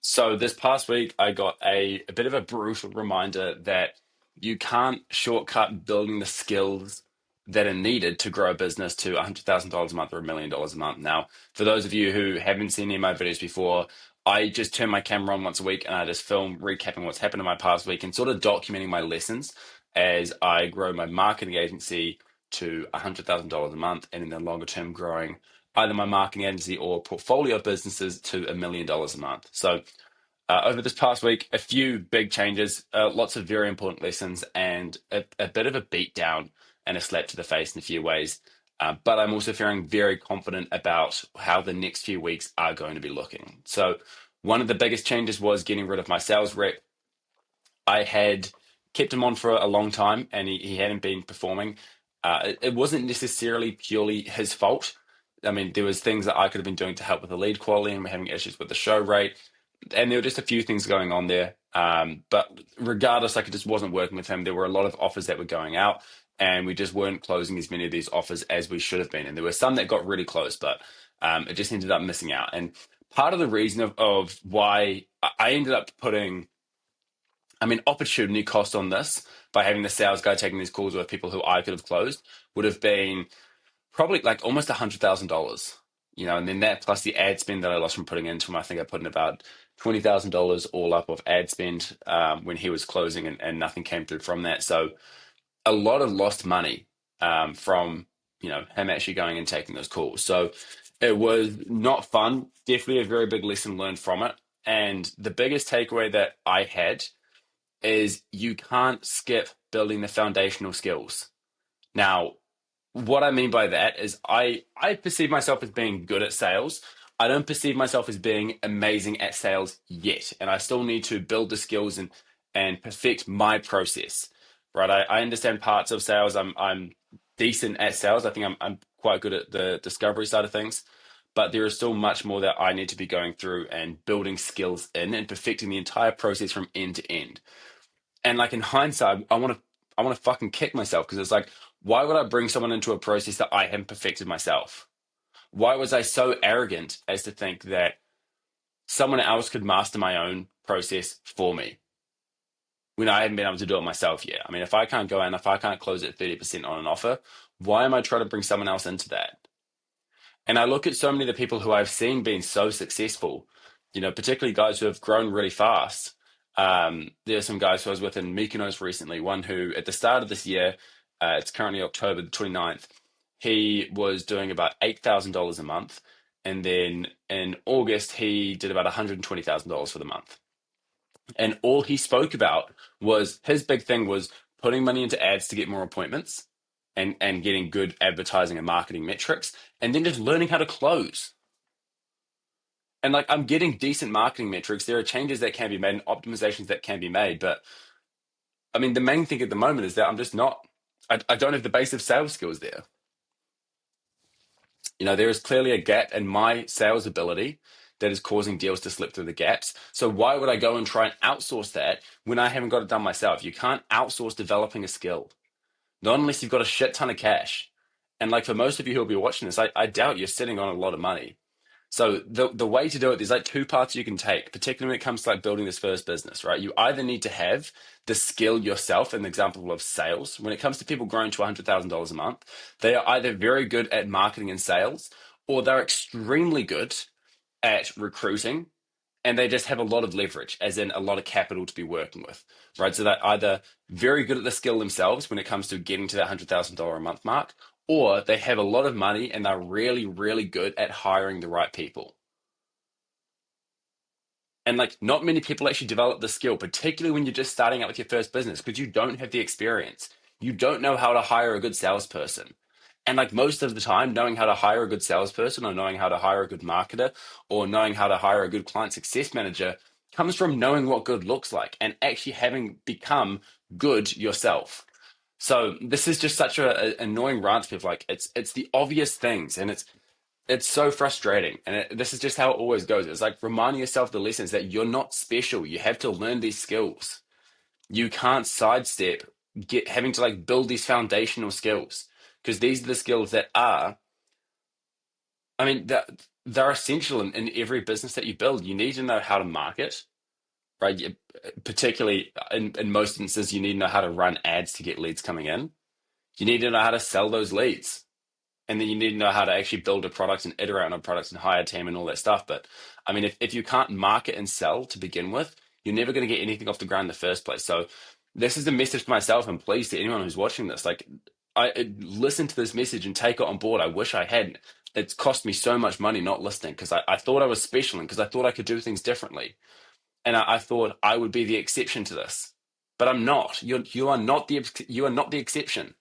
So this past week, I got a bit of a brutal reminder that you can't shortcut building the skills that are needed to grow a business to $100,000 a month or $1 million a month. Now, for those of you who haven't seen any of my videos before, I just turn my camera on once a week and I just film recapping what's happened in my past week and sort of documenting my lessons as I grow my marketing agency to $100,000 a month, and in the longer term, growing either my marketing agency or portfolio of businesses to $1 million a month. So over this past week, a few big changes, lots of very important lessons, and a bit of a beat down and a slap to the face in a few ways. But I'm also feeling very confident about how the next few weeks are going to be looking. So, one of the biggest changes was getting rid of my sales rep. I had kept him on for a long time and he hadn't been performing. It wasn't necessarily purely his fault. I mean, there was things that I could have been doing to help with the lead quality, and we're having issues with the show rate, and there were just a few things going on there. But regardless, like, it just wasn't working with him. There were a lot of offers that were going out, and we just weren't closing as many of these offers as we should have been. And there were some that got really close, but it just ended up missing out. And part of the reason of why I ended up putting, I mean, opportunity cost on this by having the sales guy taking these calls with people who I could have closed would have been probably like almost $100,000, and then that plus the ad spend that I lost from putting into him. I think I put in about $20,000 all up of ad spend when he was closing, and nothing came through from that. So a lot of lost money from him actually going and taking those calls. So it was not fun. Definitely a very big lesson learned from it. And the biggest takeaway that I had is you can't skip building the foundational skills. Now, what I mean by that is I perceive myself as being good at sales. I don't perceive myself as being amazing at sales yet, and I still need to build the skills and perfect my process. Right? I understand parts of sales. I'm decent at sales. I think I'm quite good at the discovery side of things, but there is still much more that I need to be going through and building skills in and perfecting the entire process from end to end. And like in hindsight, I want to fucking kick myself because it's like, why would I bring someone into a process that I haven't perfected myself? Why was I so arrogant as to think that someone else could master my own process for me when I haven't been able to do it myself yet? I mean, if I can't go in, if I can't close at 30% on an offer, why am I trying to bring someone else into that? And I look at so many of the people who I've seen being so successful, particularly guys who have grown really fast. There's some guys who I was with in Mykonos recently, one who at the start of this year, it's currently October the 29th, he was doing about $8,000 a month. And then in August, he did about $120,000 for the month. And all he spoke about was his big thing was putting money into ads to get more appointments and getting good advertising and marketing metrics, and then just learning how to close. And like, I'm getting decent marketing metrics. There are changes that can be made and optimizations that can be made. But I mean, the main thing at the moment is that I'm just not, I don't have the base of sales skills there. There is clearly a gap in my sales ability that is causing deals to slip through the gaps. So why would I go and try and outsource that when I haven't got it done myself? You can't outsource developing a skill, not unless you've got a shit ton of cash. And like, for most of you who will be watching this, I doubt you're sitting on a lot of money. So the way to do it, there's like two paths you can take, particularly when it comes to like building this first business, right? You either need to have the skill yourself, in the example of sales. When it comes to people growing to $100,000 a month, they are either very good at marketing and sales, or they're extremely good at recruiting, and they just have a lot of leverage, as in a lot of capital to be working with, right? So they're either very good at the skill themselves when it comes to getting to that $100,000 a month mark, or they have a lot of money and they're really, really good at hiring the right people. And like, not many people actually develop the skill, particularly when you're just starting out with your first business, because you don't have the experience. You don't know how to hire a good salesperson. And like, most of the time, knowing how to hire a good salesperson, or knowing how to hire a good marketer, or knowing how to hire a good client success manager comes from knowing what good looks like and actually having become good yourself. So this is just such a annoying rant to people. Like, it's the obvious things, and it's so frustrating. And this is just how it always goes. It's like reminding yourself the lessons that you're not special. You have to learn these skills. You can't sidestep having to like build these foundational skills, because these are the skills that are, I mean, they're essential in every business that you build. You need to know how to market, right? Particularly in most instances, you need to know how to run ads to get leads coming in. You need to know how to sell those leads. And then you need to know how to actually build a product and iterate on a product and hire a team and all that stuff. But I mean, if you can't market and sell to begin with, you're never going to get anything off the ground in the first place. So this is a message to myself, and please to anyone who's watching this, like listen to this message and take it on board. I wish I hadn't. It's cost me so much money not listening because I thought I was special and because I thought I could do things differently. And I thought I would be the exception to this. But I'm not. You are not the exception.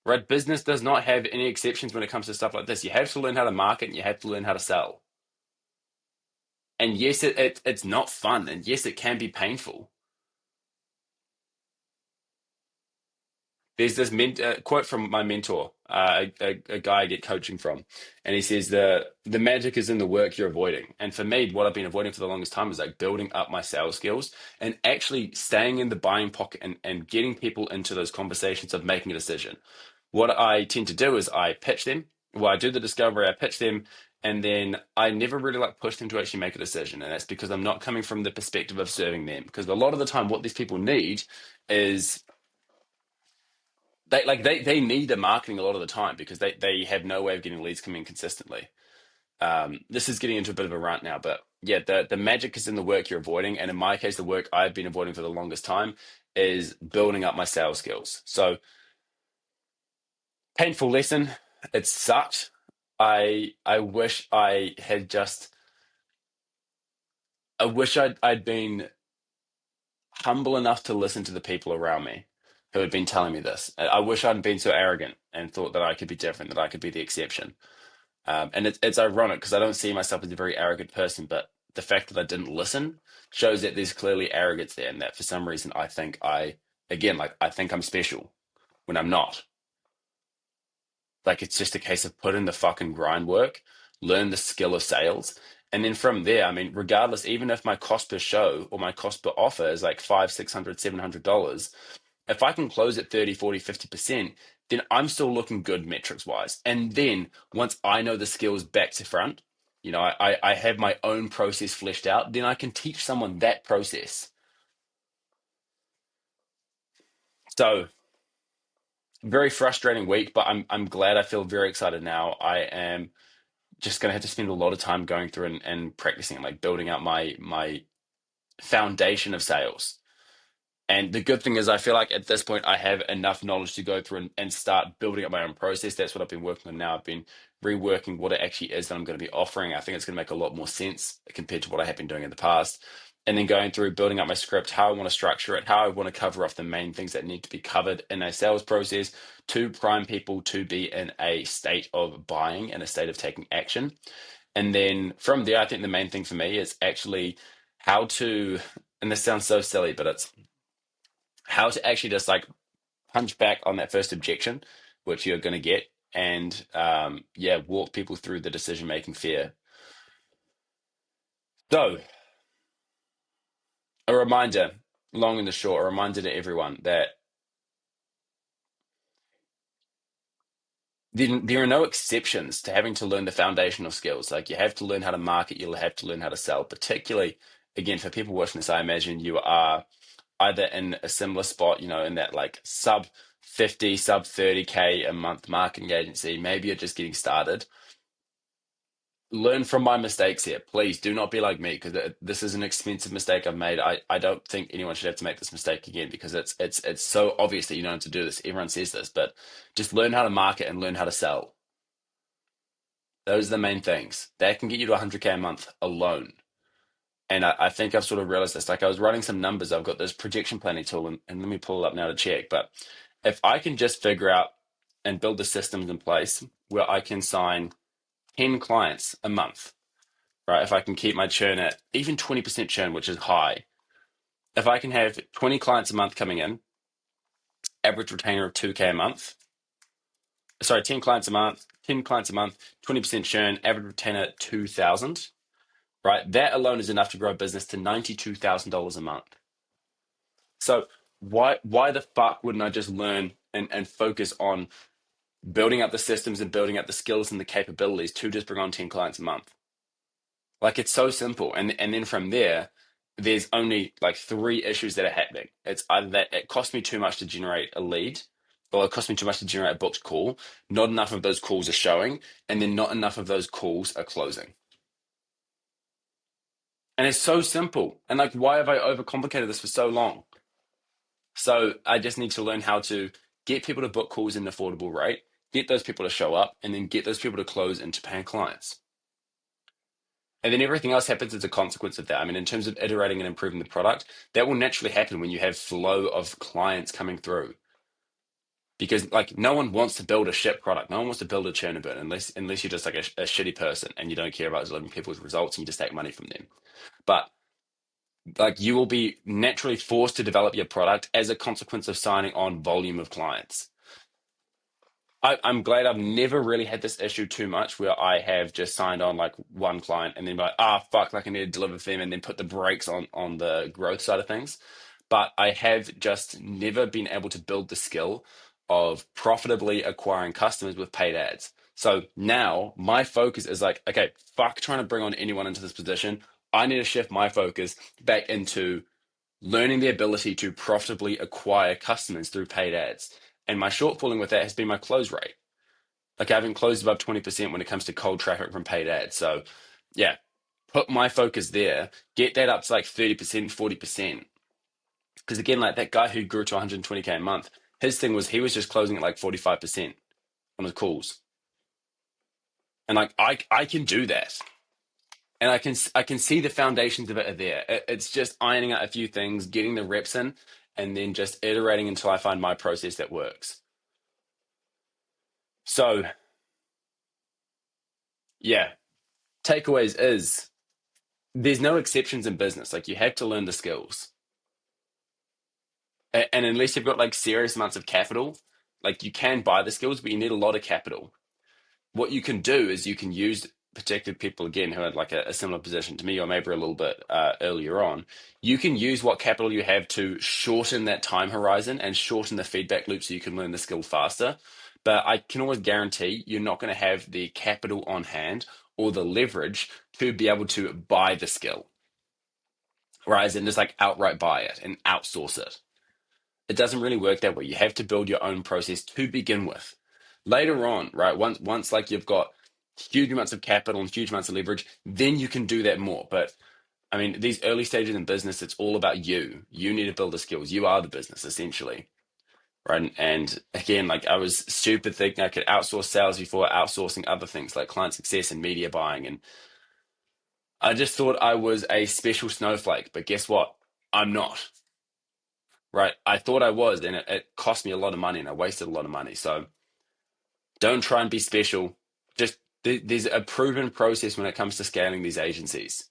Right? Business does not have any exceptions when it comes to stuff like this. You have to learn how to market and you have to learn how to sell. And yes, it's not fun. And yes, it can be painful. There's this quote from my mentor, a guy I get coaching from, and he says the magic is in the work you're avoiding. And for me, what I've been avoiding for the longest time is like building up my sales skills and actually staying in the buying pocket and getting people into those conversations of making a decision. What I tend to do is I pitch them. Well, I do the discovery, I pitch them, and then I never really like push them to actually make a decision. And that's because I'm not coming from the perspective of serving them. Because a lot of the time, what these people need is they need the marketing a lot of the time because they have no way of getting leads coming in consistently. This is getting into a bit of a rant now, but yeah, the magic is in the work you're avoiding, and in my case, the work I've been avoiding for the longest time is building up my sales skills. So painful lesson. It sucked. I wish I had just. I wish I'd been humble enough to listen to the people around me who had been telling me this. I wish I'd been so arrogant and thought that I could be different, that I could be the exception. And it's ironic because I don't see myself as a very arrogant person, but the fact that I didn't listen shows that there's clearly arrogance there, and that for some reason I think again, like I think I'm special when I'm not. Like it's just a case of put in the fucking grind work, learn the skill of sales. And then from there, I mean, regardless, even if my cost per show or my cost per offer is like five, 600, $700, if I can close at 30, 40, 50%, then I'm still looking good metrics wise. And then once I know the skills back to front, I have my own process fleshed out, then I can teach someone that process. So very frustrating week, but I'm glad. I feel very excited now. I am just gonna have to spend a lot of time going through and practicing, like building out my foundation of sales. And the good thing is, I feel like at this point, I have enough knowledge to go through and start building up my own process. That's what I've been working on now. I've been reworking what it actually is that I'm going to be offering. I think it's going to make a lot more sense compared to what I have been doing in the past. And then going through building up my script, how I want to structure it, how I want to cover off the main things that need to be covered in a sales process to prime people to be in a state of buying and a state of taking action. And then from there, I think the main thing for me is actually how to, and this sounds so silly, but it's how to actually just like punch back on that first objection, which you're going to get, and yeah, walk people through the decision making fear. So, a reminder, long and the short, a reminder to everyone that there are no exceptions to having to learn the foundational skills. Like you have to learn how to market, you'll have to learn how to sell, particularly again for people watching this. I imagine you are either in a similar spot, in that like sub 50, sub 30K a month marketing agency. Maybe you're just getting started. Learn from my mistakes here. Please do not be like me because this is an expensive mistake I've made. I don't think anyone should have to make this mistake again because it's so obvious that you don't have to do this. Everyone says this, but just learn how to market and learn how to sell. Those are the main things. That can get you to 100K a month alone. And I think I've sort of realized this. Like I was running some numbers. I've got this projection planning tool, and let me pull it up now to check. But if I can just figure out and build the systems in place where I can sign 10 clients a month, right? If I can keep my churn at even 20% churn, which is high, if I can have 20 clients a month coming in, average retainer of 2K a month, sorry, 10 clients a month, 10 clients a month, 20% churn, average retainer 2,000, right? That alone is enough to grow a business to $92,000 a month. So why the fuck wouldn't I just learn and focus on building up the systems and building up the skills and the capabilities to just bring on 10 clients a month. Like it's so simple. And then from there, there's only like three issues that are happening. It's either that it cost me too much to generate a lead, or it cost me too much to generate a booked call. Not enough of those calls are showing, and then not enough of those calls are closing. And it's so simple. And like, why have I overcomplicated this for so long? So I just need to learn how to get people to book calls in an affordable rate, get those people to show up, and then get those people to close into paying clients. And then everything else happens as a consequence of that. I mean, in terms of iterating and improving the product, that will naturally happen when you have flow of clients coming through. Because like no one wants to build a shit product. No one wants to build a churn and burn unless you're just like a shitty person and you don't care about delivering people's results and you just take money from them. But like you will be naturally forced to develop your product as a consequence of signing on volume of clients. I'm glad I've never really had this issue too much where I have just signed on like one client and then be like, fuck, like I need to deliver for them and then put the brakes on the growth side of things. But I have just never been able to build the skill of profitably acquiring customers with paid ads. So now my focus is like, okay, fuck trying to bring on anyone into this position. I need to shift my focus back into learning the ability to profitably acquire customers through paid ads. And my shortfalling with that has been my close rate. Like I haven't closed above 20% when it comes to cold traffic from paid ads. So yeah, put my focus there, get that up to like 30%, 40%. Because again, like that guy who grew to 120K a month, his thing was he was just closing at like 45% on his calls. And like I can do that. And I can see the foundations of it are there. It's just ironing out a few things, getting the reps in, and then just iterating until I find my process that works. So yeah, takeaways is there's no exceptions in business. Like you have to learn the skills. And unless you've got like serious amounts of capital, like you can buy the skills, but you need a lot of capital. What you can do is you can use protected people again who had like a similar position to me or maybe a little bit earlier on. You can use what capital you have to shorten that time horizon and shorten the feedback loop so you can learn the skill faster. But I can always guarantee you're not going to have the capital on hand or the leverage to be able to buy the skill, whereas and just like outright buy it and outsource it. It doesn't really work that way. You have to build your own process to begin with. Later on, right? Once like you've got huge amounts of capital and huge amounts of leverage, then you can do that more. But I mean, these early stages in business, it's all about you. You need to build the skills. You are the business essentially. Right. And again, like I was stupid thinking I could outsource sales before outsourcing other things like client success and media buying. And I just thought I was a special snowflake. But guess what? I'm not. Right. I thought I was, and it cost me a lot of money and I wasted a lot of money. So don't try and be special. Just there's a proven process when it comes to scaling these agencies,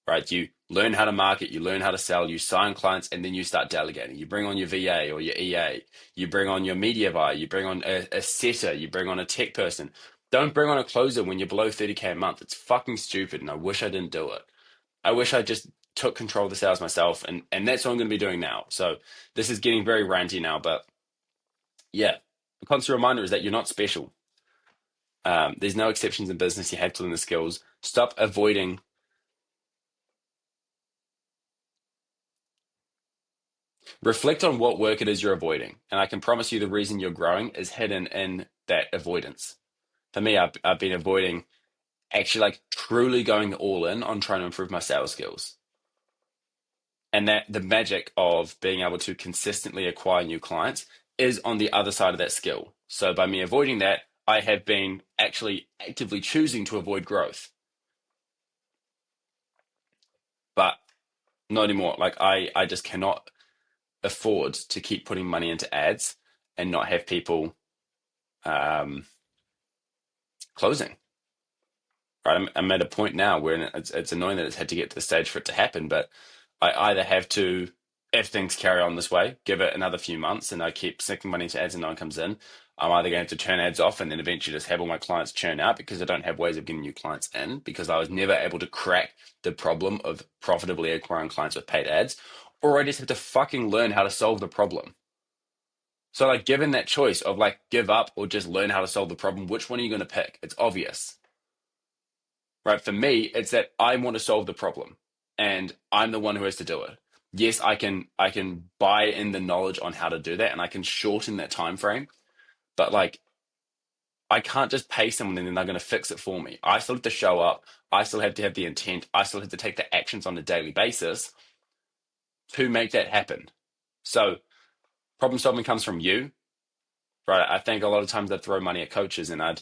right? You learn how to market, you learn how to sell, you sign clients, and then you start delegating. You bring on your VA or your EA, you bring on your media buyer, you bring on a setter, you bring on a tech person. Don't bring on a closer when you're below 30K a month. It's fucking stupid, and I wish I didn't do it. I wish I just took control of the sales myself, and that's what I'm going to be doing now. So this is getting very ranty now, but yeah, a constant reminder is that you're not special. There's no exceptions in business. You have to learn the skills. Stop avoiding. Reflect on what work it is you're avoiding. And I can promise you the reason you're growing is hidden in that avoidance. For me, I've been avoiding actually like truly going all in on trying to improve my sales skills. And that the magic of being able to consistently acquire new clients is on the other side of that skill. So by me avoiding that, I have been actually actively choosing to avoid growth. But not anymore. Like I just cannot afford to keep putting money into ads and not have people um, closing. Right, I'm at a point now where it's annoying that it's had to get to the stage for it to happen, but I either have to, if things carry on this way, give it another few months and I keep sinking money into ads and no one comes in. I'm either going to turn ads off and then eventually just have all my clients churn out because I don't have ways of getting new clients in because I was never able to crack the problem of profitably acquiring clients with paid ads, or I just have to fucking learn how to solve the problem. So like given that choice of like give up or just learn how to solve the problem, which one are you going to pick? It's obvious, right? For me, it's that I want to solve the problem and I'm the one who has to do it. Yes, I can buy in the knowledge on how to do that and I can shorten that time frame, but like I can't just pay someone and then they're going to fix it for me. I still have to show up. I still have to have the intent. I still have to take the actions on a daily basis to make that happen. So problem solving comes from you, right? I think a lot of times I'd throw money at coaches and I'd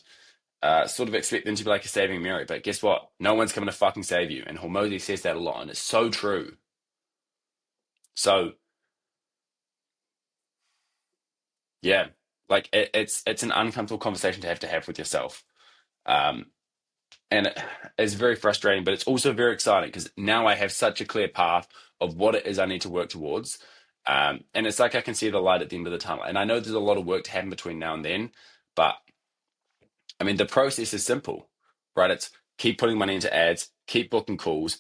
sort of expect them to be like a saving Mary. But guess what? No one's coming to fucking save you. And Hormozi says that a lot, and it's so true. So yeah, like it's an uncomfortable conversation to have with yourself. Um, and it's very frustrating, but it's also very exciting because now I have such a clear path of what it is I need to work towards. And it's like I can see the light at the end of the tunnel. And I know there's a lot of work to happen between now and then, but I mean, the process is simple, right? It's keep putting money into ads, keep booking calls,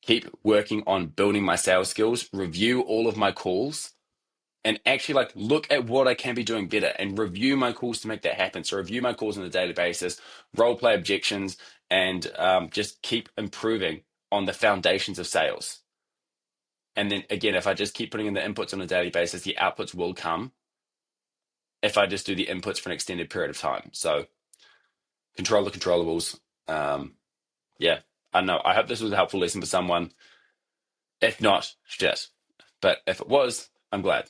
keep working on building my sales skills, review all of my calls, and actually like look at what I can be doing better and review my calls to make that happen. So review my calls on a daily basis, role play objections, and just keep improving on the foundations of sales. And then again, if I just keep putting in the inputs on a daily basis, the outputs will come if I just do the inputs for an extended period of time. So control the controllables. Yeah, I don't know. I hope this was a helpful lesson for someone. If not, shit. But if it was, I'm glad.